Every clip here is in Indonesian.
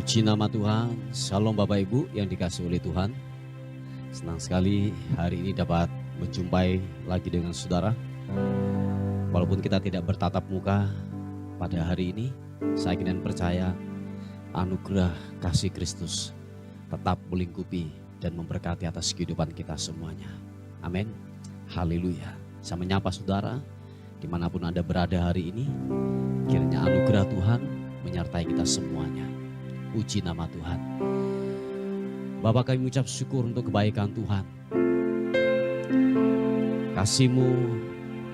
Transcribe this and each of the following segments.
Puji nama Tuhan, Shalom Bapak Ibu yang dikasihi oleh Tuhan. Senang sekali hari ini dapat menjumpai lagi dengan saudara. Walaupun kita tidak bertatap muka pada hari ini, saya ingin percaya anugerah kasih Kristus tetap melingkupi dan memberkati atas kehidupan kita semuanya. Amin. Haleluya. Saya menyapa saudara dimanapun Anda berada hari ini, kiranya anugerah Tuhan menyertai kita semuanya. Puji nama Tuhan. Bapa, kami mengucap syukur untuk kebaikan Tuhan. Kasih-Mu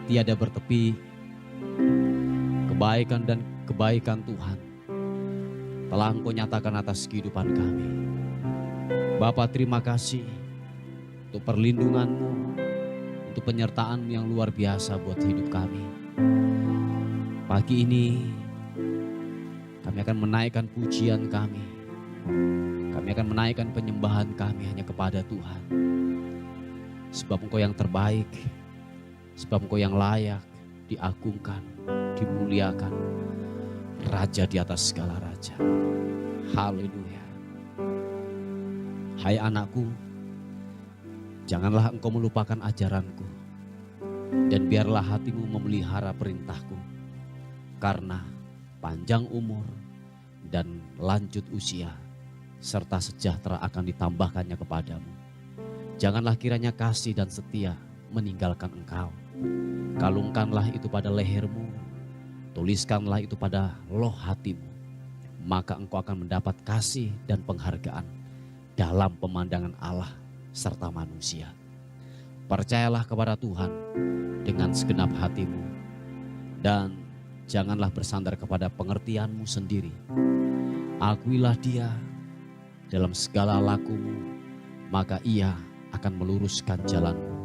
tiada bertepi. Kebaikan dan kebaikan Tuhan telah Engkau nyatakan atas kehidupan kami. Bapa, terima kasih untuk perlindungan-Mu, untuk penyertaan yang luar biasa buat hidup kami. Pagi ini kami akan menaikkan pujian kami. Kami akan menaikkan penyembahan kami hanya kepada Tuhan. Sebab Engkau yang terbaik, sebab Engkau yang layak diagungkan, dimuliakan. Raja di atas segala raja. Haleluya. Hai anakku, janganlah engkau melupakan ajaranku, dan biarlah hatimu memelihara perintahku, karena panjang umur dan lanjut usia serta sejahtera akan ditambahkannya kepadamu. Janganlah kiranya kasih dan setia meninggalkan engkau. Kalungkanlah itu pada lehermu, tuliskanlah itu pada loh hatimu, maka engkau akan mendapat kasih dan penghargaan dalam pemandangan Allah serta manusia. Percayalah kepada Tuhan dengan segenap hatimu, dan janganlah bersandar kepada pengertianmu sendiri. Akuilah Dia dalam segala lakumu, maka Ia akan meluruskan jalanmu.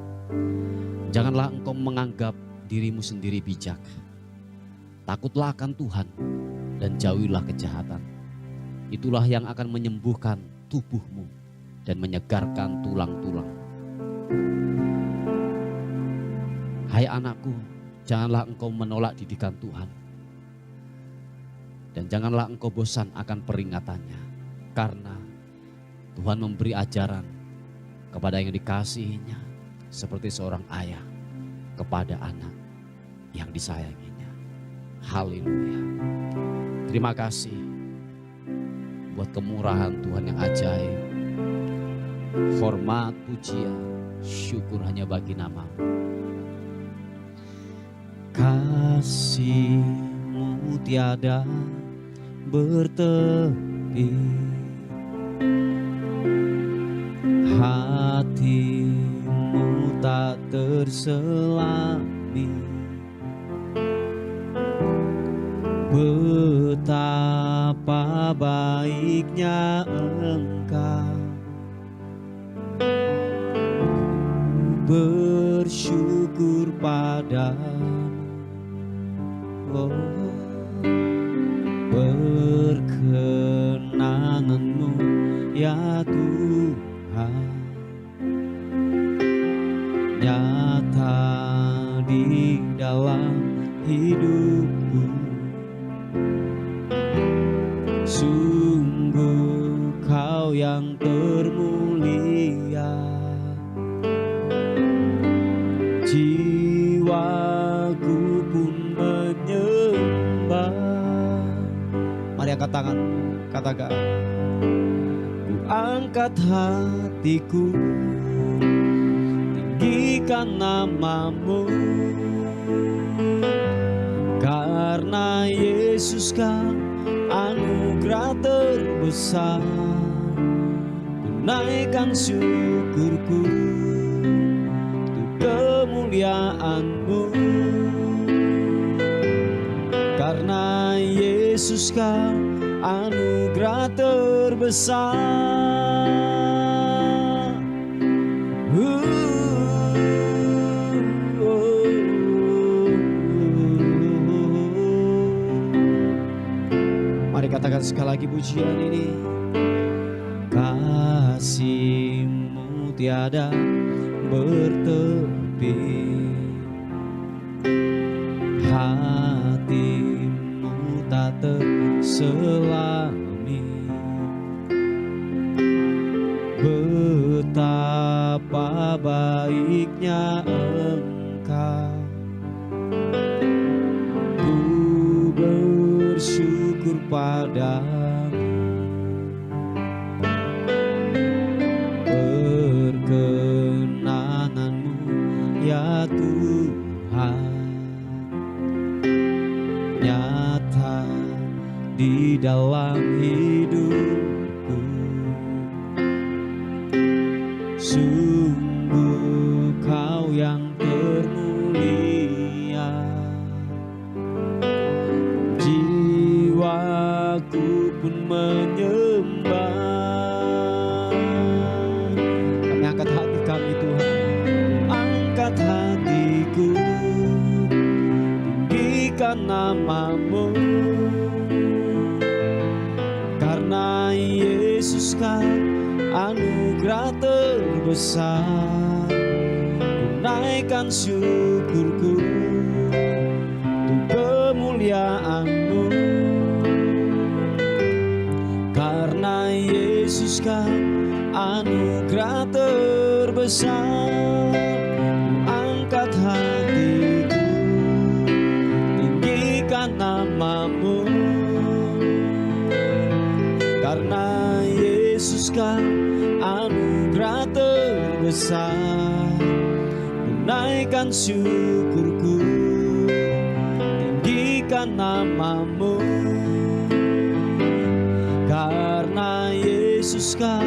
Janganlah engkau menganggap dirimu sendiri bijak. Takutlah akan Tuhan dan jauhilah kejahatan. Itulah yang akan menyembuhkan tubuhmu dan menyegarkan tulang-tulang. Hai anakku, janganlah engkau menolak didikan Tuhan. Dan janganlah engkau bosan akan peringatannya. Karena Tuhan memberi ajaran kepada yang dikasihinya seperti seorang ayah kepada anak yang disayanginya. Haleluya. Terima kasih buat kemurahan Tuhan yang ajaib. Hormat, pujian, syukur hanya bagi nama-Mu. Kasih-Mu tiada bertepi, hati-Mu tak terselami. Betapa baiknya Engkau, bersyukur padamu. Oh, perkenanan-Mu ya Tuhan nyata di dalam hidupku. Sungguh Kau yang termulia, jiwaku pun menyembah. Mari angkat tangan, katakan. Ku angkat hatiku, tinggikan nama-Mu, karena Yesus Kau anugerah terbesar. Ku naikkan syukurku untuk kemuliaan-Mu, karena Yesus Kau anugerah terbesar. Mari katakan sekali lagi pujian ini. Kasih-Mu tiada bertepi, hati-Mu tak terselami. padamu. Perkenananmu ya Tuhan nyata di dalam hidupku. Sungguh Kau yang termulia, jiwaku pun menyembah. Kami angkat hati kami Tuhan, angkat hatiku, tinggikan nama-Mu. Karena Yesus Kau anugerah terbesar, ku naikkan syukurku untuk kemuliaan-Mu. Karena Yesus Kau anugerah terbesar, ku angkat hatiku, tinggikan nama-Mu. Karena Yesus Kau anugerah terbesar, menaikkan syukurku, tinggikan nama-Mu. Karena Yesus Kau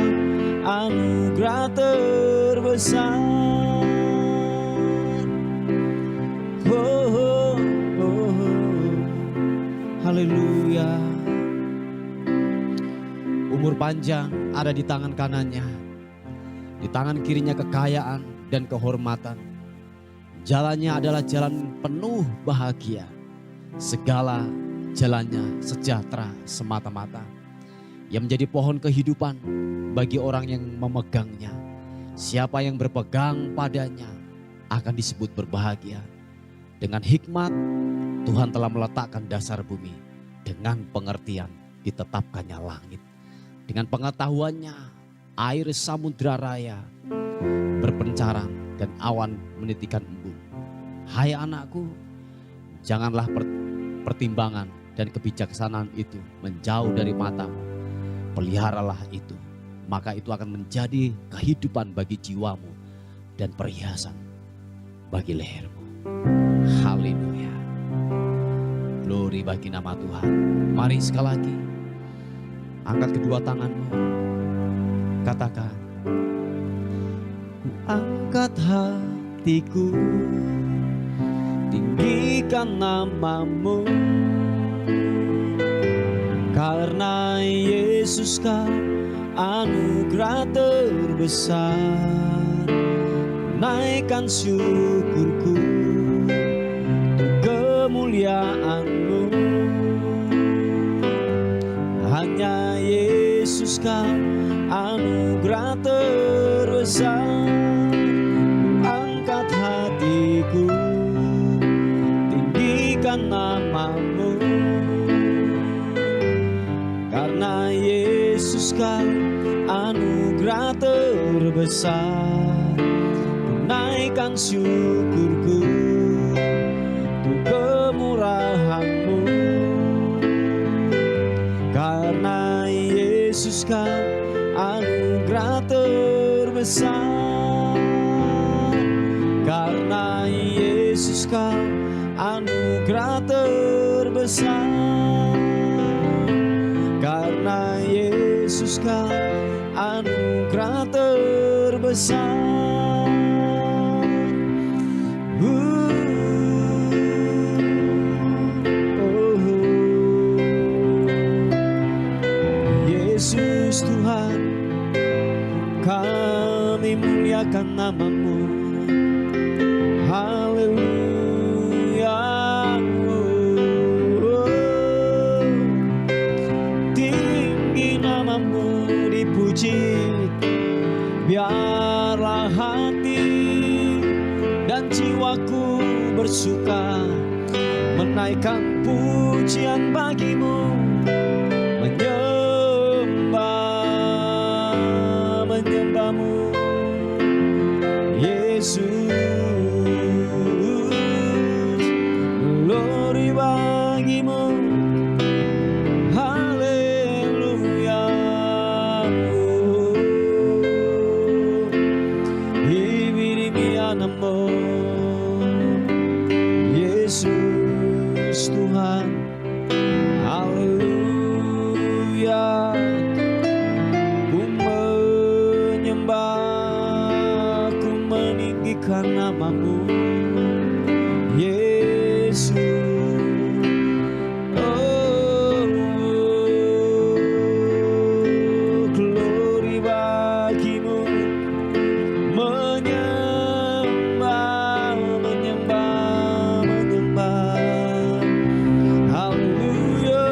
anugerah terbesar. Oh, oh, oh, oh. Haleluya. Umur panjang ada di tangan kanannya, di tangan kirinya kekayaan dan kehormatan. Jalannya adalah jalan penuh bahagia, segala jalannya sejahtera semata-mata. Yang menjadi pohon kehidupan bagi orang yang memegangnya. Siapa yang berpegang padanya akan disebut berbahagia. Dengan hikmat Tuhan telah meletakkan dasar bumi, dengan pengertian ditetapkannya langit. Dengan pengetahuannya air samudra raya berpencaran dan awan menitikan embun. Hai anakku, janganlah pertimbangan dan kebijaksanaan itu menjauh dari matamu. Peliharalah itu, maka itu akan menjadi kehidupan bagi jiwamu dan perhiasan bagi lehermu. Haleluya. Glory bagi nama Tuhan. Mari sekali lagi, angkat kedua tanganmu, katakan, ku angkat hatiku, tinggikan nama-Mu. Karena Yesus Kau anugerah terbesar, naikkan syukurku untuk kemuliaan-Mu. Hanya Yesus Kau anugerah terbesar, ku angkat hatiku, tinggikan nama-Mu. Karena Yesus Kau anugerah terbesar, ku naikkan syukurku untuk kemurahan-Mu. Karena Yesus Kau anugerah terbesar, karena Yesus Kau anugerah terbesar, karena Yesus Kau anugerah terbesar. Yesus Tuhan, kami muliakan nama-Mu. Haleluya. Tinggi nama-Mu dipuji, biarlah hati dan jiwaku bersuka menaikkan pujian bagi-Mu, menyembah-Mu Yesus. Glory bagi-Mu, haleluya. Tuhan. Haleluya. Ku menyembah, ku meninggikan nama-Mu, Yesus. Glory bagi-Mu, menyembah, menyembah, menyembah. Haleluya,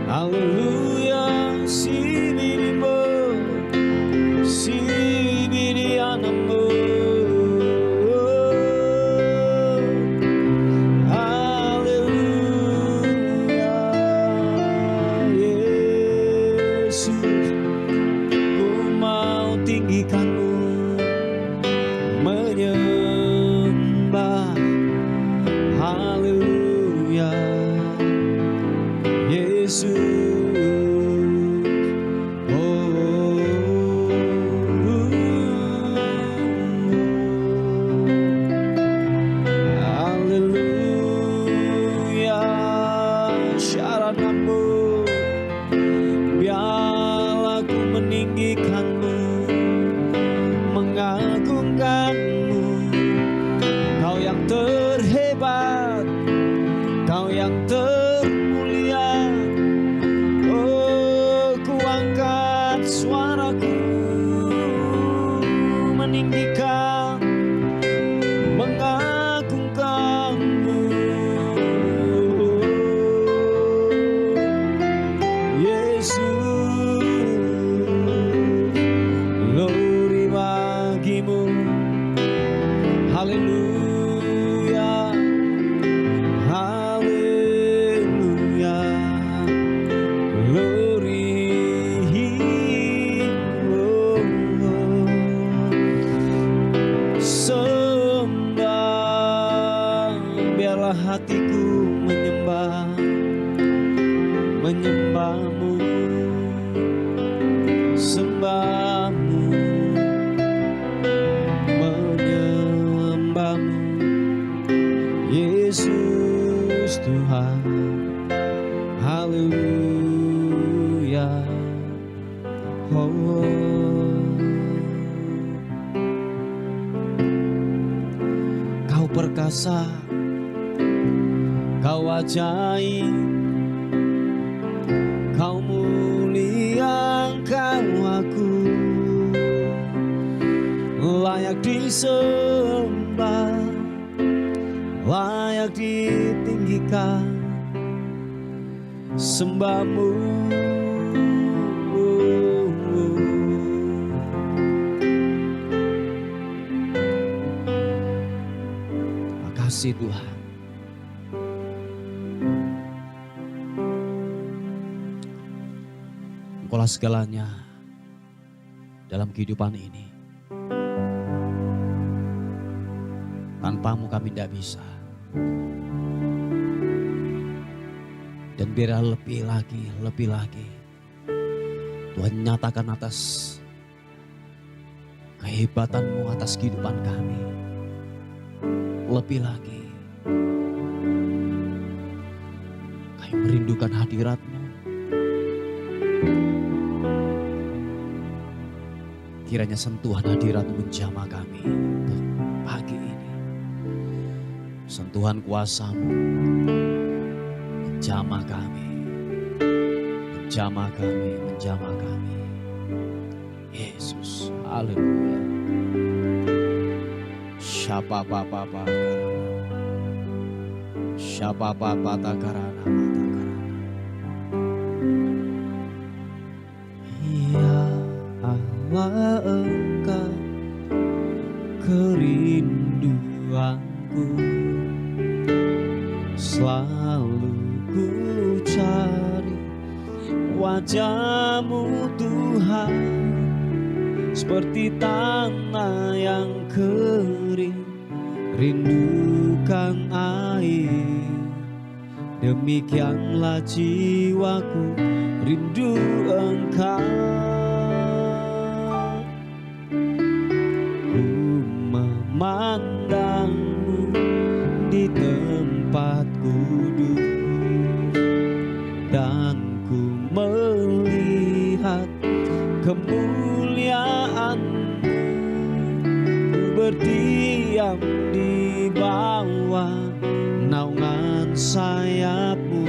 haleluya. Sibiribo, sibirianamu. Haleluya, Yesus. Ku mau tinggikan-Mu, menyembah. Haleluya, Yesus. Haleluya, syaranamu. Biarlah ku meninggikan-Mu, mengagungkan-Mu. Kau yang terhebat, Kau yang termulia. Oh, ku angkat suaraku, meninggikan, mengagungkan-Mu, Yesus. Glory bagi-Mu. Haleluya, haleluya. Glory, oh, oh. Sembah, biarlah hatiku menyembah, menyembah-Mu, sembah-Mu, menyembah-Mu, Yesus Tuhan. Haleluya, oh. Kau perkasa, Kau ajaib, Kau mulia, Kau agung, layak disembah, layak ditinggikan, sembah-Mu. Makasih Tuhan. Engkaulah segalanya dalam kehidupan ini. Tanpa-Mu kami tidak bisa. Dan biarlah lebih lagi Tuhan nyatakan atas kehebatan-Mu atas kehidupan kami. Lebih lagi kami merindukan hadirat-Mu. Kiranya sentuhan hadirat-Mu menjamah kami untuk pagi ini. Sentuhan kuasa-Mu menjamah kami, menjamah kami, menjamah kami. Yesus, haleluya. Syapa papa karana, syapa papa takarana mata karana. Ya Allah, Engkau kerinduanku, selalu ku cari wajah-Mu Tuhan, seperti tanah yang kering rindukan air. Demikianlah jiwaku rindu Engkau. Ku memandang-Mu di tempat berdiam di bawah naungan sayap-Mu,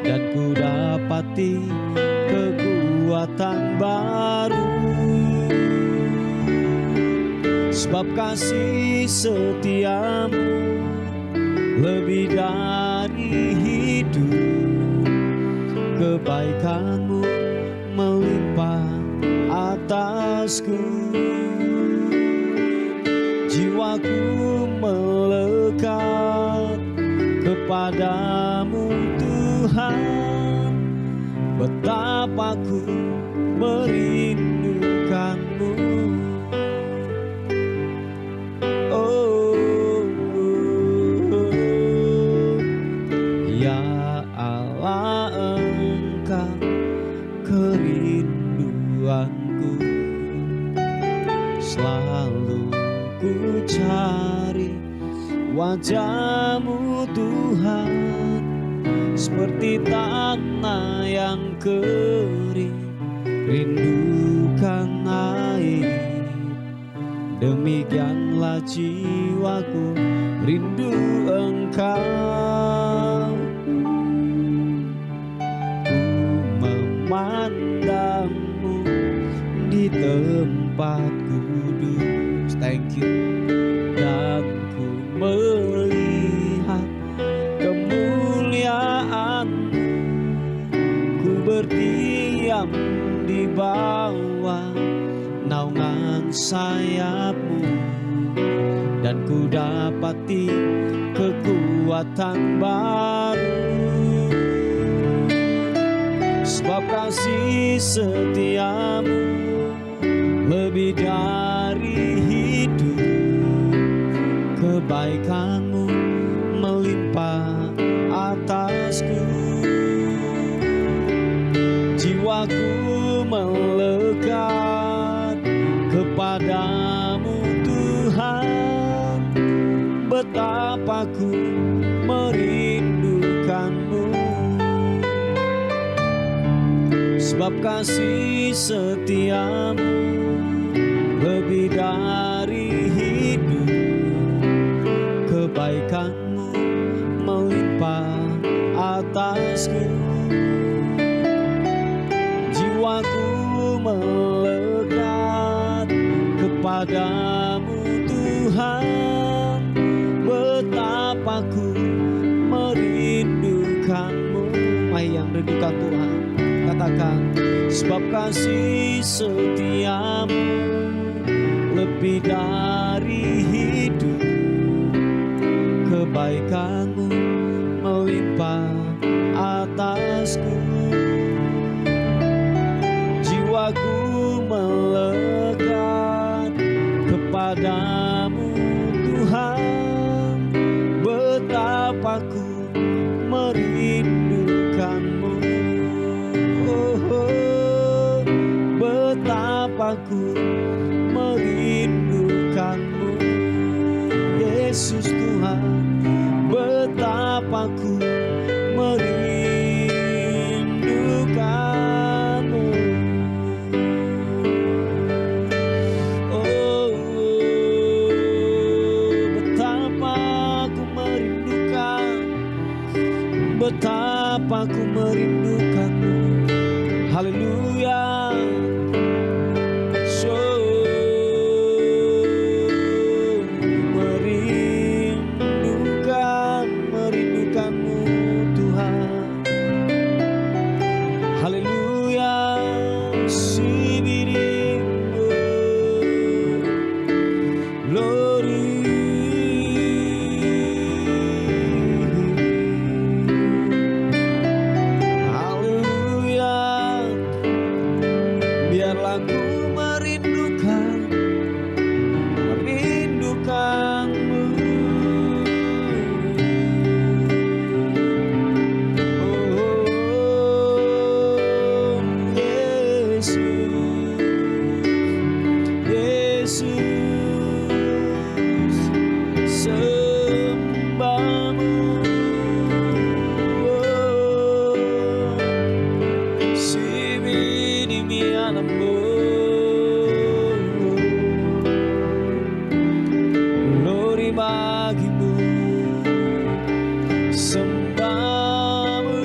dan ku dapati kekuatan baru. Sebab kasih setia-Mu lebih dari hidup, kebaikan-Mu melimpah atasku. Jiwaku melekat kepadamu Tuhan, betapa ku merindukan-Mu. Oh, ya Allah, Engkau kerinduanku. Selalu ku cari wajah-Mu Tuhan, seperti tanah yang kering rindukan air. Demikianlah jiwaku rindu Engkau. Ku memandang-Mu di tempat kudus, thank you. Dan ku melihat kemuliaan-Mu, ku berdiam di bawah naungan sayap-Mu, dan ku dapati kekuatan baru. Sebab kasih setia-Mu lebih dari hidup, kebaikan-Mu melimpah atasku. Jiwaku melekat kepadamu Tuhan, betapa ku merindukan-Mu. Sebab kasih setia-Mu lebih dari hidup, kebaikan-Mu melimpah atasku. Jiwaku melekat kepadamu Tuhan, betapa ku merindukan-Mu. Mai yang rindukan Tuhan, katakan, sebab kasih setia-Mu lebih dari hidup, kebaikan-Mu melimpah atasku. Jiwaku melekat kepadamu Tuhan, betapa ku merindukan-Mu. Oh, betapa ku merindukan-Mu, Yesus Tuhan, betapa ku merindukan-Mu. Oh, betapa ku merindukan, betapa ku merindukan-Mu. Haleluya. Merindukan-Mu Tuhan. Haleluya. Sibirimu glory. Haleluya. sembahmu.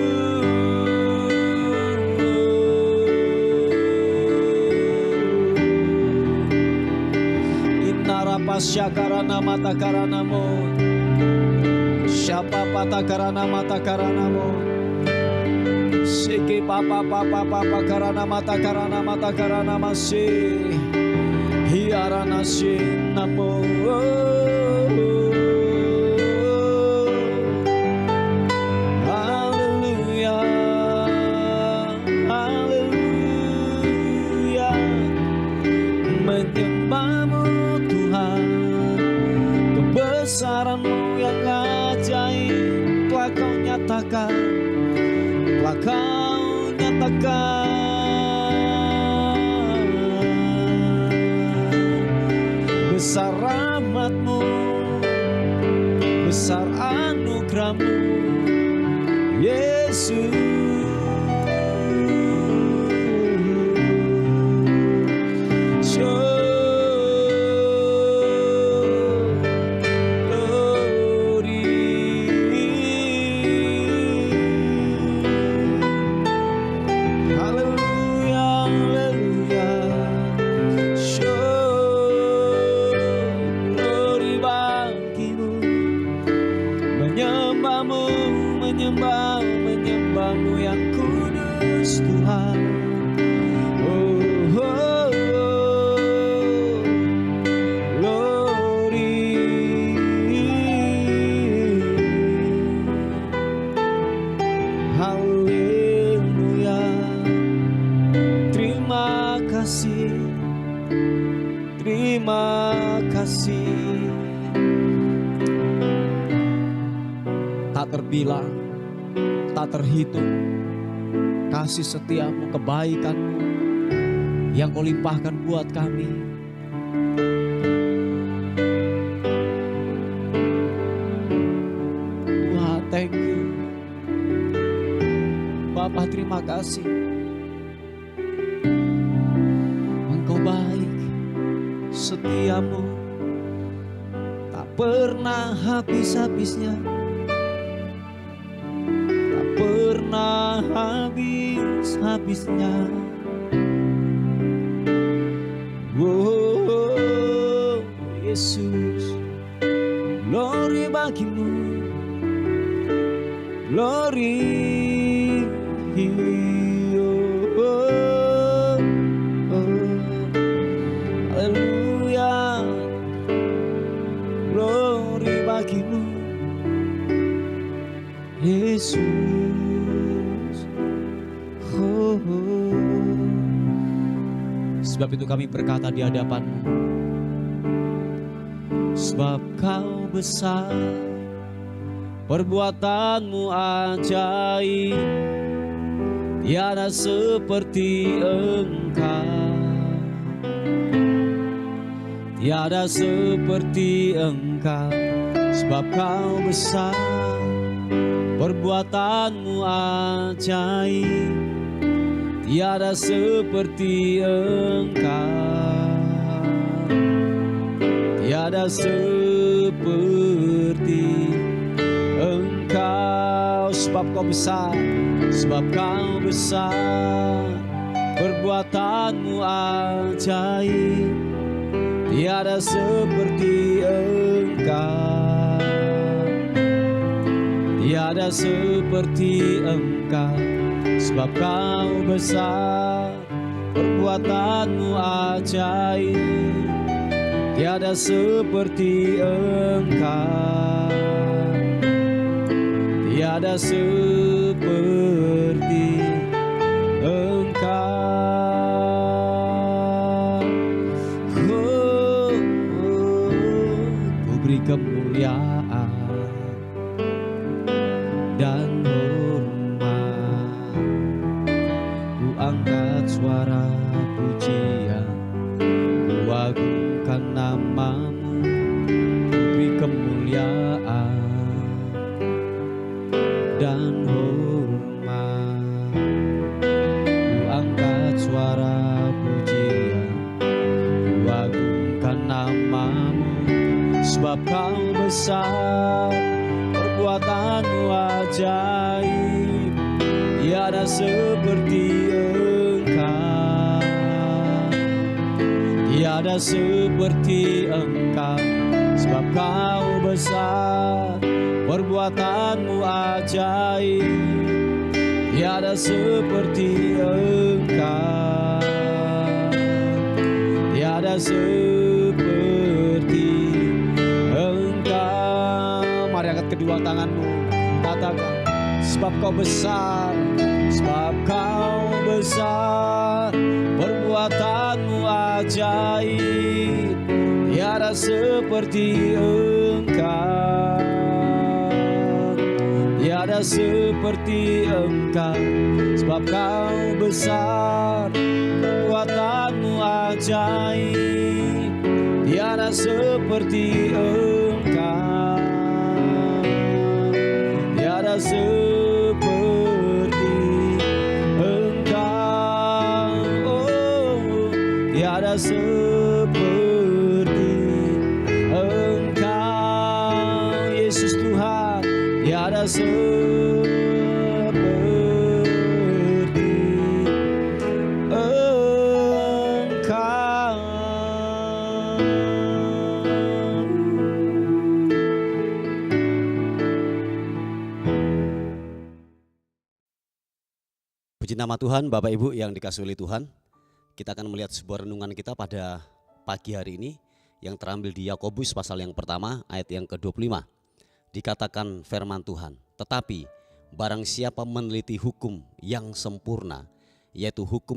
Inarapasya karana mata karanamo, siapa pata karana mata karanamo, siki papa karana mata karana masih hiarana namo. Haleluya, haleluya, menyembahmu Tuhan, kebesaranmu yang ajaib telah kau nyatakan, telah kau nyatakan. Besar rahmatmu, besar anugerahmu, Yesus. Menyembahmu yang kudus Tuhan. Oh, oh, oh. Glory. Haleluya. Terima kasih, terima kasih. Tak terbilang, tak terhitung kasih setiamu, kebaikanmu yang kau limpahkan buat kami. Wah, thank you Bapa, terima kasih. Engkau baik, setiamu tak pernah habis-habisnya, pernah habis-habisnya. Oh, Yesus, glory bagimu, glory. Oh, oh, haleluya, glory bagimu, Yesus. Oh, oh. Sebab itu kami berkata di hadapan-Mu, sebab Kau besar, perbuatan-Mu ajaib, tiada seperti Engkau, tiada seperti Engkau. Sebab Kau besar, perbuatan-Mu ajaib, tiada seperti Engkau, tiada seperti Engkau. Sebab Kau besar, sebab Kau besar, perbuatan-Mu ajaib, tiada seperti Engkau, tiada seperti Engkau. Sebab Kau besar, perbuatan-Mu ajaib, tiada seperti Engkau, tiada seperti Engkau. Oh, ku beri kemuliaan dan hormat, ku angkat suara pujian, ku agungkan nama-Mu, ku beri kemuliaan dan hormat, ku angkat suara pujian, ku agungkan nama-Mu. Sebab Kau besar, perbuatan-Mu perbuatanmu ajaib, tiada seperti Engkau, tiada seperti Engkau, sebab Kau besar, perbuatanmu ajaib, tiada seperti Engkau, tiada seperti Engkau. Mari angkat kedua tanganmu, katakan, sebab Kau besar, sebab Kau besar, perbuatanmu ajaib, tiada seperti Engkau, tiada seperti Engkau, sebab Kau besar, perbuatanmu ajaib, tiada seperti Engkau, tiada seperti Engkau, oh, tiada seperti Engkau, Yesus Tuhan, tiada seperti Engkau. Puji nama Tuhan, Bapak Ibu yang dikasihi oleh Tuhan. Kita akan melihat sebuah renungan kita pada pagi hari ini yang terambil di Yakobus pasal yang pertama ayat yang ke-25. Dikatakan firman Tuhan, tetapi barang siapa meneliti hukum yang sempurna, yaitu hukum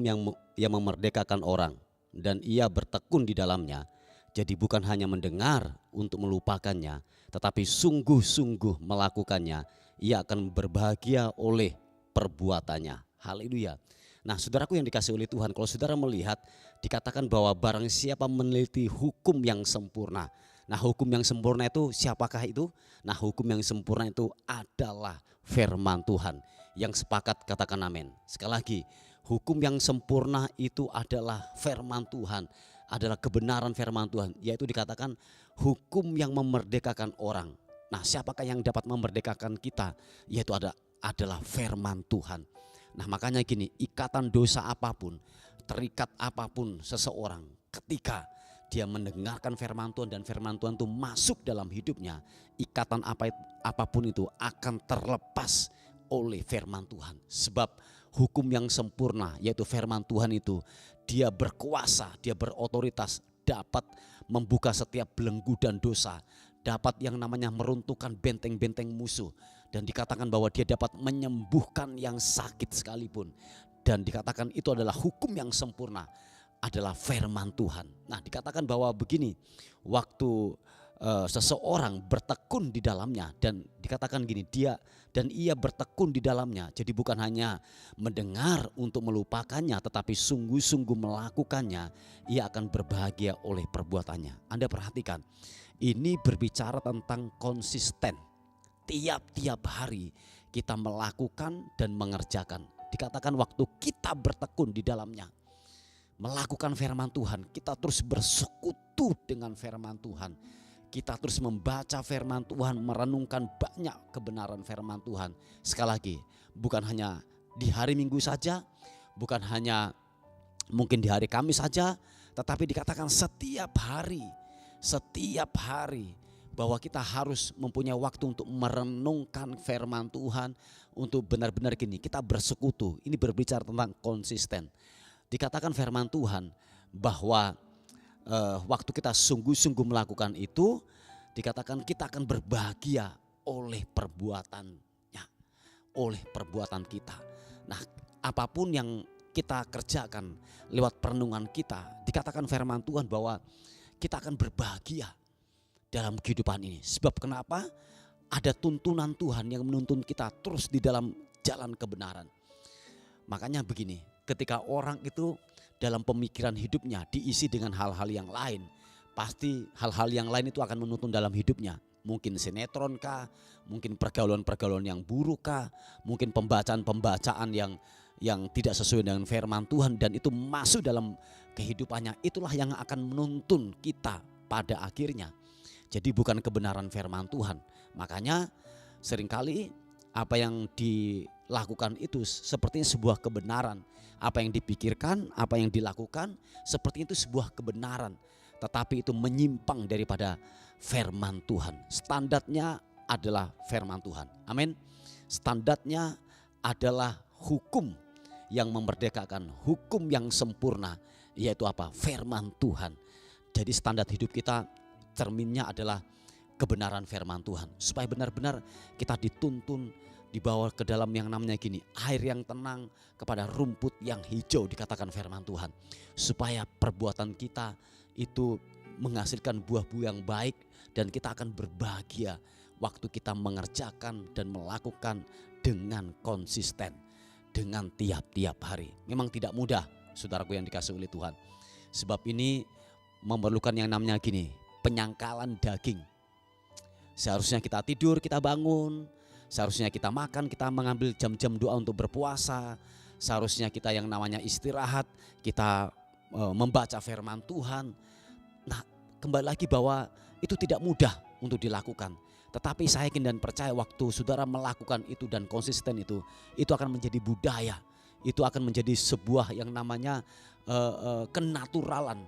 yang memerdekakan orang, dan ia bertekun di dalamnya, jadi bukan hanya mendengar untuk melupakannya, tetapi sungguh-sungguh melakukannya, ia akan berbahagia oleh perbuatannya. Haleluya. Nah, saudaraku yang dikasihi oleh Tuhan, kalau saudara melihat dikatakan bahwa barang siapa meneliti hukum yang sempurna. Nah, hukum yang sempurna itu siapakah itu? Nah, hukum yang sempurna itu adalah firman Tuhan. Yang sepakat katakan amin. Sekali lagi, hukum yang sempurna itu adalah firman Tuhan, adalah kebenaran firman Tuhan, yaitu dikatakan hukum yang memerdekakan orang. Nah, siapakah yang dapat memerdekakan kita? Yaitu adalah firman Tuhan. Nah, makanya gini, ikatan dosa apapun, terikat apapun seseorang ketika dia mendengarkan firman Tuhan dan firman Tuhan itu masuk dalam hidupnya, ikatan apapun itu akan terlepas oleh firman Tuhan. Sebab hukum yang sempurna yaitu firman Tuhan itu, dia berkuasa, dia berotoritas, dapat membuka setiap belenggu dan dosa, dapat yang namanya meruntuhkan benteng-benteng musuh. Dan dikatakan bahwa dia dapat menyembuhkan yang sakit sekalipun. Dan dikatakan itu adalah hukum yang sempurna, adalah firman Tuhan. Nah, dikatakan bahwa begini, waktu seseorang bertekun di dalamnya, dan dikatakan gini, ia bertekun di dalamnya. Jadi bukan hanya mendengar untuk melupakannya, tetapi sungguh-sungguh melakukannya, ia akan berbahagia oleh perbuatannya. Anda perhatikan, ini berbicara tentang konsisten. Tiap-tiap hari kita melakukan dan mengerjakan. Dikatakan waktu kita bertekun di dalamnya, melakukan firman Tuhan, kita terus bersekutu dengan firman Tuhan. Kita terus membaca firman Tuhan, merenungkan banyak kebenaran firman Tuhan. Sekali lagi, bukan hanya di hari Minggu saja, bukan hanya mungkin di hari Kamis saja, tetapi dikatakan setiap hari bahwa kita harus mempunyai waktu untuk merenungkan firman Tuhan, untuk benar-benar gini, kita bersekutu. Ini berbicara tentang konsisten. Dikatakan firman Tuhan bahwa waktu kita sungguh-sungguh melakukan itu, dikatakan kita akan berbahagia oleh perbuatannya, oleh perbuatan kita. Nah, apapun yang kita kerjakan lewat perenungan kita, dikatakan firman Tuhan bahwa kita akan berbahagia dalam kehidupan ini. Sebab kenapa? Ada tuntunan Tuhan yang menuntun kita terus di dalam jalan kebenaran. Makanya begini, ketika orang itu dalam pemikiran hidupnya diisi dengan hal-hal yang lain, pasti hal-hal yang lain itu akan menuntun dalam hidupnya. Mungkin sinetron kah, mungkin pergaulan-pergaulan yang buruk kah, mungkin pembacaan-pembacaan yang tidak sesuai dengan firman Tuhan, dan itu masuk dalam kehidupannya. Itulah yang akan menuntun kita pada akhirnya. Jadi bukan kebenaran firman Tuhan. Makanya seringkali apa yang dilakukan itu sepertinya sebuah kebenaran. Apa yang dipikirkan, apa yang dilakukan seperti itu sebuah kebenaran. Tetapi itu menyimpang daripada firman Tuhan. Standarnya adalah firman Tuhan. Amin. Standarnya adalah hukum yang memerdekakan, hukum yang sempurna, yaitu apa? Firman Tuhan. Jadi standar hidup kita cerminnya adalah kebenaran firman Tuhan. Supaya benar-benar kita dituntun, dibawa ke dalam yang namanya gini, air yang tenang kepada rumput yang hijau, dikatakan firman Tuhan. Supaya perbuatan kita itu menghasilkan buah-buah yang baik dan kita akan berbahagia waktu kita mengerjakan dan melakukan dengan konsisten, dengan tiap-tiap hari. Memang tidak mudah, saudaraku yang dikasihi oleh Tuhan. Sebab ini memerlukan yang namanya gini, penyangkalan daging. Seharusnya kita tidur, kita bangun. Seharusnya kita makan, kita mengambil jam-jam doa untuk berpuasa. Seharusnya kita yang namanya istirahat, kita membaca firman Tuhan. Nah, kembali lagi bahwa itu tidak mudah untuk dilakukan. Tetapi saya yakin dan percaya waktu saudara melakukan itu dan konsisten itu akan menjadi budaya. Itu akan menjadi sebuah yang namanya kenaturalan,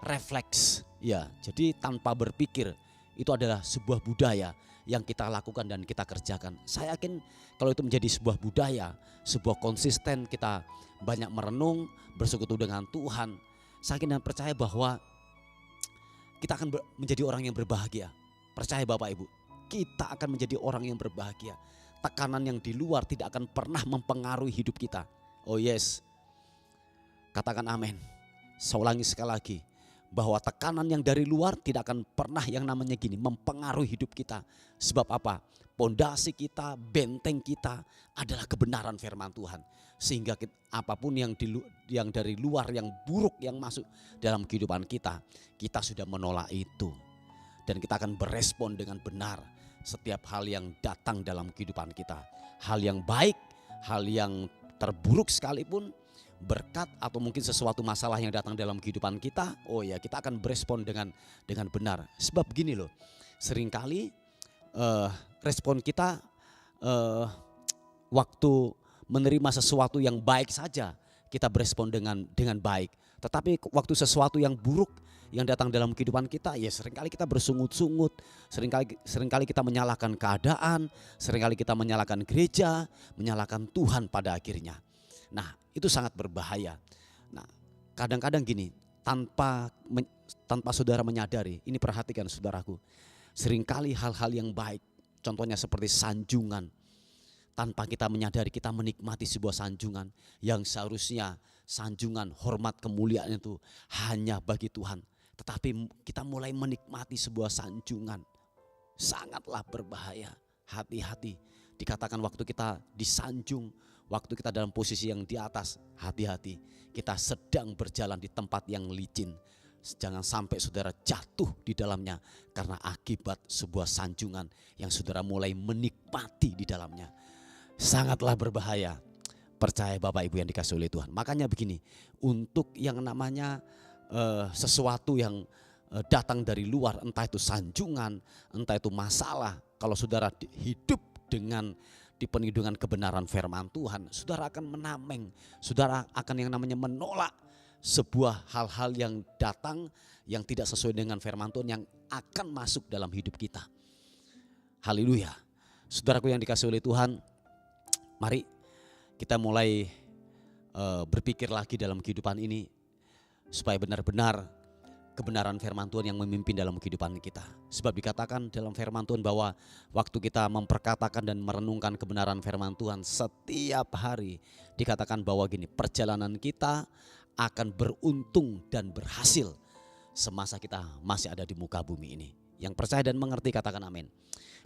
refleks. Ya, jadi tanpa berpikir itu adalah sebuah budaya yang kita lakukan dan kita kerjakan. Saya yakin kalau itu menjadi sebuah budaya, sebuah konsisten, kita banyak merenung, bersekutu dengan Tuhan. Saya yakin dan percaya bahwa kita akan menjadi orang yang berbahagia. Percaya Bapak Ibu, kita akan menjadi orang yang berbahagia. Tekanan yang di luar tidak akan pernah mempengaruhi hidup kita. Oh yes, katakan amin. Saya ulangi sekali lagi, bahwa tekanan yang dari luar tidak akan pernah yang namanya gini mempengaruhi hidup kita. Sebab apa? Pondasi kita, benteng kita adalah kebenaran firman Tuhan. Sehingga apapun yang dari luar, yang buruk yang masuk dalam kehidupan kita, kita sudah menolak itu. Dan kita akan berespon dengan benar setiap hal yang datang dalam kehidupan kita. Hal yang baik, hal yang terburuk sekalipun, berkat atau mungkin sesuatu masalah yang datang dalam kehidupan kita, oh ya kita akan berespon dengan benar. Sebab gini loh, seringkali respon kita waktu menerima sesuatu yang baik saja kita berespon dengan baik. Tetapi waktu sesuatu yang buruk yang datang dalam kehidupan kita, ya seringkali kita bersungut-sungut, seringkali kita menyalahkan keadaan, seringkali kita menyalahkan gereja, menyalahkan Tuhan pada akhirnya. Nah, itu sangat berbahaya. Nah, kadang-kadang gini, tanpa saudara menyadari, ini perhatikan saudaraku, seringkali hal-hal yang baik, contohnya seperti sanjungan, tanpa kita menyadari kita menikmati sebuah sanjungan yang seharusnya sanjungan hormat kemuliaan itu hanya bagi Tuhan. Tetapi kita mulai menikmati sebuah sanjungan, sangatlah berbahaya. Hati-hati, dikatakan waktu kita disanjung, waktu kita dalam posisi yang di atas, hati-hati, kita sedang berjalan di tempat yang licin. Jangan sampai saudara jatuh di dalamnya karena akibat sebuah sanjungan yang saudara mulai menikmati di dalamnya. Sangatlah berbahaya. Percaya Bapak Ibu yang dikasihi oleh Tuhan. Makanya begini, untuk yang namanya sesuatu yang datang dari luar, entah itu sanjungan, entah itu masalah, kalau saudara hidup dengan dipenuhi dengan kebenaran firman Tuhan, saudara akan menameng, saudara akan yang namanya menolak sebuah hal-hal yang datang yang tidak sesuai dengan firman Tuhan yang akan masuk dalam hidup kita. Haleluya. Saudaraku yang dikasihi oleh Tuhan, mari kita mulai berpikir lagi dalam kehidupan ini supaya benar-benar kebenaran firman Tuhan yang memimpin dalam kehidupan kita. Sebab dikatakan dalam firman Tuhan bahwa waktu kita memperkatakan dan merenungkan kebenaran firman Tuhan setiap hari, dikatakan bahwa gini, perjalanan kita akan beruntung dan berhasil semasa kita masih ada di muka bumi ini. Yang percaya dan mengerti katakan amin.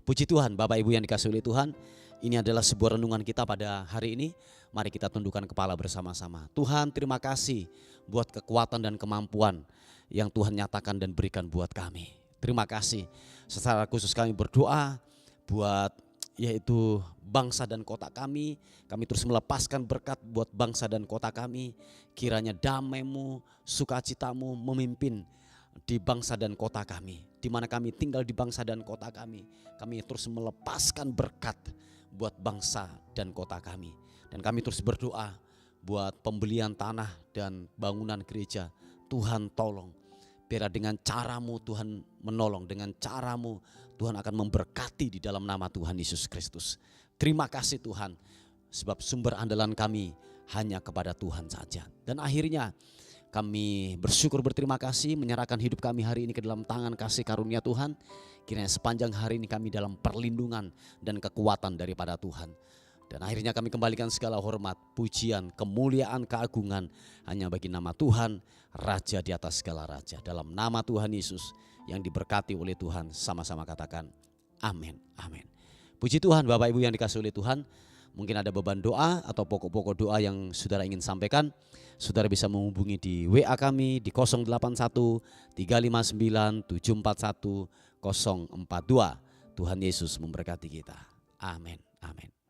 Puji Tuhan, Bapak Ibu yang dikasihi oleh Tuhan, ini adalah sebuah renungan kita pada hari ini. Mari kita tundukkan kepala bersama-sama. Tuhan, terima kasih buat kekuatan dan kemampuan yang Tuhan nyatakan dan berikan buat kami. Terima kasih. Secara khusus kami berdoa buat yaitu bangsa dan kota kami. Kami terus melepaskan berkat buat bangsa dan kota kami. Kiranya damai-Mu, sukacita-Mu memimpin di bangsa dan kota kami. Di mana kami tinggal di bangsa dan kota kami. Kami terus melepaskan berkat buat bangsa dan kota kami. Dan kami terus berdoa buat pembelian tanah dan bangunan gereja. Tuhan tolong, biar dengan caramu Tuhan menolong, dengan caramu Tuhan akan memberkati di dalam nama Tuhan Yesus Kristus. Terima kasih Tuhan, sebab sumber andalan kami hanya kepada Tuhan saja. Dan akhirnya kami bersyukur, berterima kasih, menyerahkan hidup kami hari ini ke dalam tangan kasih karunia Tuhan. Kiranya sepanjang hari ini kami dalam perlindungan dan kekuatan daripada Tuhan. Dan akhirnya kami kembalikan segala hormat, pujian, kemuliaan, keagungan hanya bagi nama Tuhan, Raja di atas segala raja. Dalam nama Tuhan Yesus yang diberkati oleh Tuhan, sama-sama katakan amin, amin. Puji Tuhan, Bapak Ibu yang dikasihi oleh Tuhan. Mungkin ada beban doa atau pokok-pokok doa yang saudara ingin sampaikan. Saudara bisa menghubungi di WA kami di 081 359 741 042. Tuhan Yesus memberkati kita. Amin, amin.